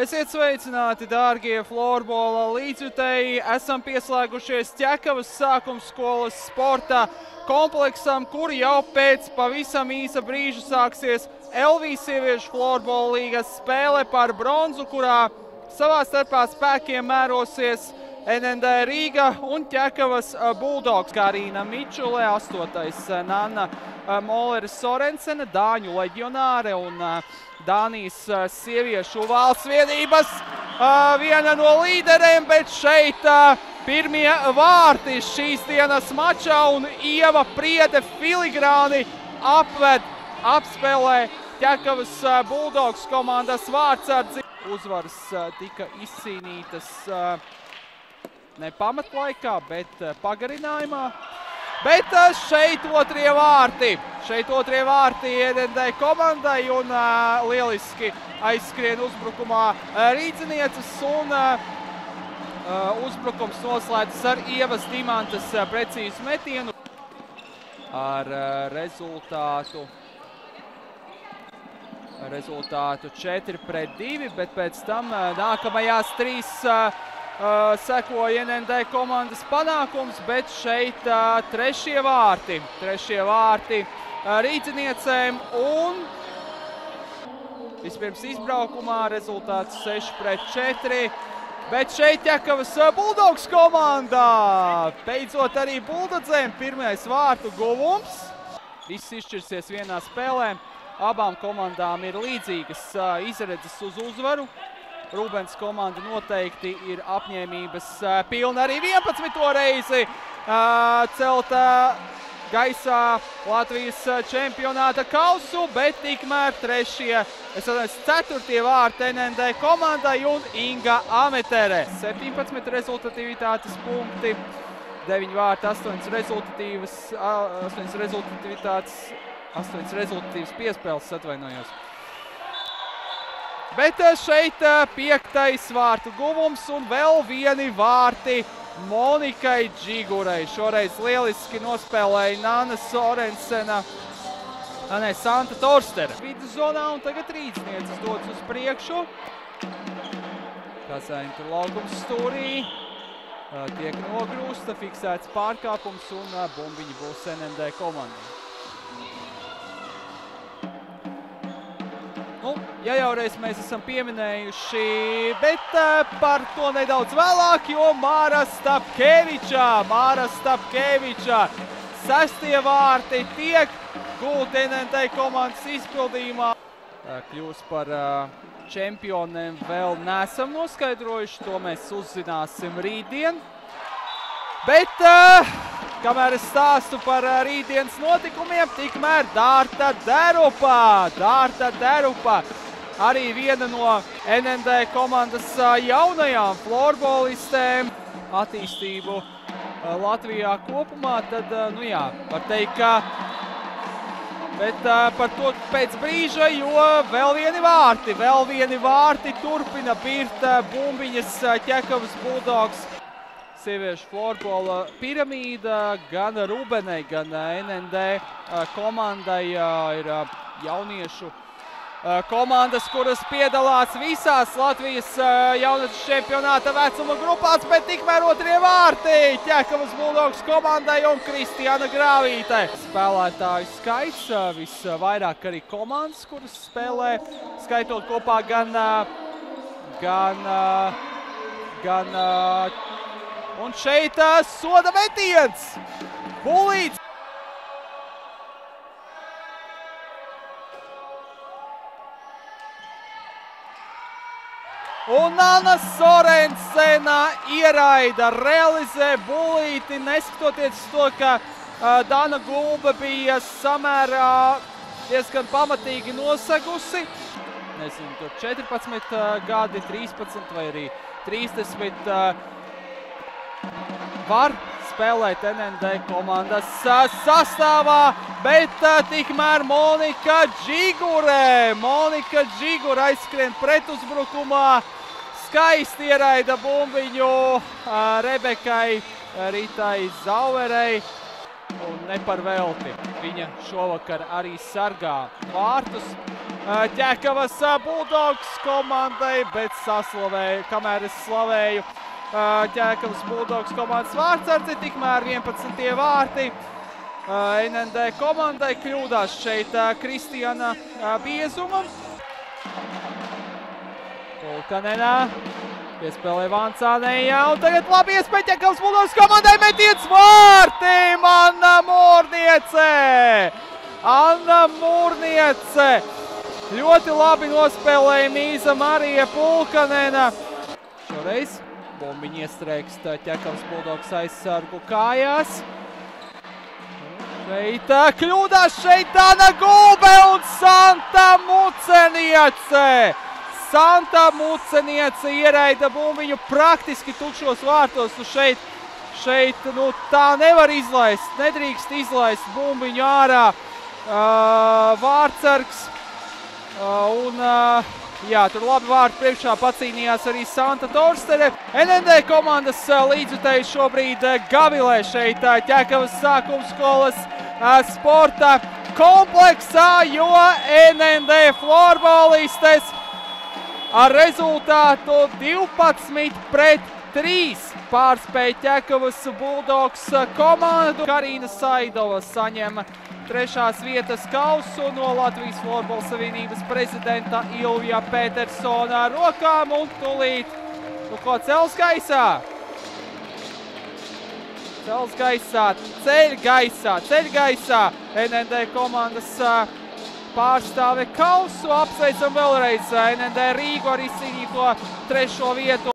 Esiet sveicināti, dārgie florbola līdzjutēji! Esam pieslēgušies Ķekavas sākumskolas sporta kompleksam, kur jau pēc pavisam īsa brīža sāksies LV sieviešu florbola līgas spēle par bronzu, kurā savā starpā spēkiem mērosies NND Rīga un Ķekavas Bulldogs. Karīna Mičule, 8. Nanna Molere Sorensene, Dāņu leģionāre un Dānijas sieviešu valsts vienības viena no līderiem, bet šeit pirmie vārti šīs dienas mačā un Ieva Priede filigrāni apspēlē Ķekavas Bulldogs komandas vārtsardzi. Uzvaras tika izcīnītas ne pamatlaikā, bet pagarinājumā. Bet šeit otrie vārti. Šeit otrie vārti NND komandai un lieliski aizskrien uzbrukumā rīdzinieces un uzbrukums noslēdzas ar Ievas Dimantas precīzu metienu. Ar rezultātu 4-2, bet pēc tam nākamajās 3 sekoja NND komandas panākums, bet šeit trešie vārti rīdziniecēm un vispirms izbraukumā rezultāts 6-4, bet šeit Ķekavas Bulldogs komandā beidzot arī Buldogiem pirmais vārtu guvums. Viss izšķirsies vienā spēlē, abām komandām ir līdzīgas izredzes uz uzvaru. Rūbens komanda noteikti ir apņēmības pilna arī 11. reizi celt gaisā Latvijas čempionāta kausu, bet tikmēr 4. vārti NND komandai un Inga Ametere. 17 rezultatīvitātes punkti, 9 vārti, 8 rezultatīvas piespēles, atvainojos. Bet šeit 5. vārtu guvums un vēl vieni vārti Monikai Džigurai. Šoreiz lieliski nospēlēja Nana Sorensena, Santa Torstera. Viduszonā un tagad rīdznieces dodas uz priekšu. Kazaņu laukums stūrī. Tiek nogrūsta, fiksēts pārkāpums un bumbiņi būs NND komandai. Ja jau reiz mēs esam pieminējuši, bet par to nedaudz vēlāk, jo Māra Stapkeviča 6. vārti tiek gūti NND komandas izpildījumā. Kļūs par čempioniem vēl neesam noskaidrojuši, to mēs uzzināsim rītdien. Bet kamēr es stāstu par rītdienas notikumiem, tikmēr Dārta Derupa. Arī viena no NND komandas jaunajām florbolistēm. Attīstību Latvijā kopumā, tad, var teikt, ka bet par to pēc brīža, jo vēl vieni vārti turpina birt bumbiņas Ķekavas Bulldogs. Sieviešu florbola piramīda gan Rubenei, gan NND komandai ir jauniešu komandas, kuras piedalās visās Latvijas jauniešu čempionāta vecuma grupās, bet tikmēr otrie vārti Ķekavas Bulldogs komandai un Kristiāna Grāvīte. Spēlētāju skaits, visvairāk arī komandas, kuras spēlē, skaitot kopā gan un šeit soda metiens. Bulīts. Un Nana Sorensena ieraida, realizē bulīti, neskatoties to, ka Dana Gulbe bija samērā diezgan pamatīgi nosegusi. Nezinu, tur 14 gadi, 13 vai arī 30 var spēlēt NND komandas sastāvā, bet tikmēr Monika Džigura aizskrien pretuzbrukumā, skaisti ieraida bumbiņu Rebekai Ritai Zauerei. un ne par velti. Viņa šovakar arī sargā vārtus Ķekavas Bulldogs komandai, bet saslavēju, kamēr es slavēju Ķekavas Bulldogs komandas vārdsardzi, tikmēr 11. vārti NND komandai kļūdās šeit Kristiāna Biezuma. Pulkanenā piespēlē Vancānejā, un tagad labi iespēja Ķekavas Bulldogs komandai metiens vārtim! Anna Mūrniece! Anna Mūrniece! Ļoti labi nospēlēja Mīza Marija Pulkanena. Šoreiz bumbiņi iestrēgst Ķekavas Bulldogs aizsargu kājās. Šeit kļūdās šeit Anna Gulbe un Santa Muceniece! Santa Muceniece ieraida bumbiņu praktiski tukšos vārtos. Šeit tā nevar izlaist, nedrīkst izlaist bumbiņu ārā vārdsargs. Jā, tur labi vārtu priekšā pacīnījās arī Santa Torstere. NND komandas līdzjutēji šobrīd gavilē šeit Ķekavas sākumskolas sporta kompleksā, jo NND floorbolistes ar rezultātu 12-3 pārspēja Ķekavas Bulldogs komandu. Karina Saidova saņem 3. vietas kausu no Latvijas Florbola savienības prezidenta Ilvija Petersona rokām un tūlīt, ko cels gaisā? Ceļ gaisā NND komandas pārstāve kausu. Apsveicam vēlreiz NND Rīgu ar izcīnīto 3. vietu.